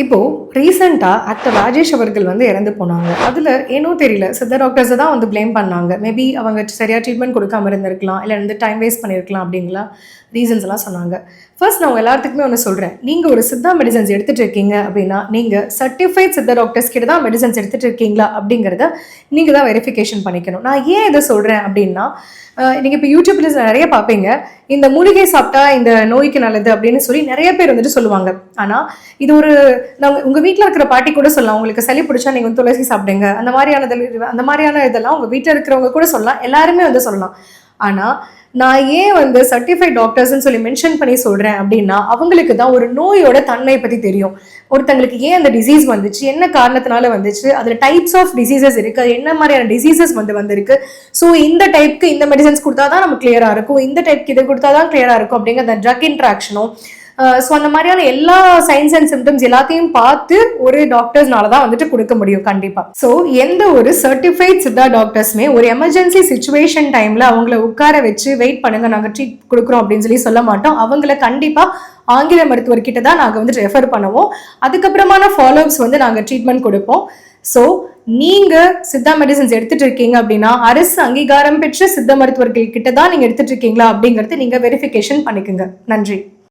இப்போ ரீசெண்டா ஆக்டர் ராஜேஷ் அவர்கள் வந்து இறந்து போனாங்க. அதுல ஏனோ தெரியல சித்தா டாக்டர்ஸ தான் வந்து ப்ளேம் பண்ணாங்க. மேபி அவங்க சரியா ட்ரீட்மெண்ட் கொடுக்காம இருந்திருக்கலாம். இல்ல வந்து டைம் வேஸ்ட் பண்ணியிருக்கலாம் அப்படின்லாம் ரீசன்ஸ் எல்லாம் சொன்னாங்க. ஃபர்ஸ்ட் நான் உங்க எல்லாத்துக்குமே ஒண்ணு சொல்றேன். நீங்க ஒரு சித்தா மெடிசன்ஸ் எடுத்துட்டு இருக்கீங்க அப்படின்னா, நீங்க சர்டிஃபைட் சித்தா டாக்டர்ஸ் கிட்ட தான் மெடிசன்ஸ் எடுத்துட்டு இருக்கீங்களா அப்படிங்கிறத நீங்க தான் வெரிஃபிகேஷன் பண்ணிக்கணும். நான் ஏன் இதை சொல்றேன் அப்படின்னா, நீங்க இப்போ யூடியூப்ல நிறைய பார்ப்பீங்க. இந்த மூலிகை சாப்பிட்டா இந்த நோய்க்கு நல்லது அப்படின்னு சொல்லி நிறைய பேர் வந்துட்டு சொல்லுவாங்க. ஆனா இது ஒரு நாங்கள் உங்கள் வீட்டில் இருக்கிற பாட்டி கூட சொல்லலாம், உங்களுக்கு சளி பிடிச்சா நீங்கள் வந்து துளசி சாப்பிடுங்க, அந்த மாதிரியான இதெல்லாம் உங்கள் வீட்டில் இருக்கிறவங்க கூட சொல்லலாம், எல்லாருமே வந்து சொல்லலாம். ஆனால் நான் ஏன் வந்து சர்டிஃபைட் டாக்டர்ஸ்ன்னு சொல்லி மென்ஷன் பண்ணி சொல்கிறேன் அப்படின்னா, அவங்களுக்கு தான் ஒரு நோயோட தன்மை பற்றி தெரியும். ஒருத்தங்களுக்கு ஏன் அந்த டிசீஸ் வந்துச்சு, என்ன காரணத்தினால வந்துச்சு, அதில் டைப்ஸ் ஆஃப் டிசீசஸ் இருக்குது, அது என்ன மாதிரியான டிசீசஸ் வந்திருக்கு. ஸோ இந்த டைப்புக்கு இந்த மெடிசன்ஸ் கொடுத்தா தான் நம்ம கிளியராக இருக்கும், இந்த டைப்புக்கு இதை கொடுத்தா தான் கிளியராக இருக்கும் அப்படிங்கிற அந்த ட்ரக் இன்ட்ராக்ஷனும். ஸோ அந்த மாதிரியான எல்லா சைன்ஸ் அண்ட் சிம்டம்ஸ் எல்லாத்தையும் பார்த்து ஒரு டாக்டர்ஸ்னால தான் வந்துட்டு கொடுக்க முடியும் கண்டிப்பாக. ஸோ எந்த ஒரு சர்டிஃபைட் சித்தா டாக்டர்ஸுமே ஒரு எமர்ஜென்சி சுச்சுவேஷன் டைமில் அவங்கள உட்கார வச்சு வெயிட் பண்ணுங்க நாங்கள் ட்ரீட் கொடுக்குறோம் அப்படின்னு சொல்லி சொல்ல மாட்டோம். அவங்கள கண்டிப்பாக ஆங்கில மருத்துவர்கிட்ட தான் நாங்கள் வந்து ரெஃபர் பண்ணுவோம். அதுக்கப்புறமான ஃபாலோஅப்ஸ் வந்து நாங்கள் ட்ரீட்மெண்ட் கொடுப்போம். ஸோ நீங்க சித்தா மெடிசன்ஸ் எடுத்துட்டு இருக்கீங்க அப்படின்னா, அரசு அங்கீகாரம் பெற்ற சித்த மருத்துவர்கள் கிட்ட தான் நீங்க எடுத்துட்டு இருக்கீங்களா அப்படிங்கறது நீங்க வெரிஃபிகேஷன் பண்ணிக்கோங்க. நன்றி.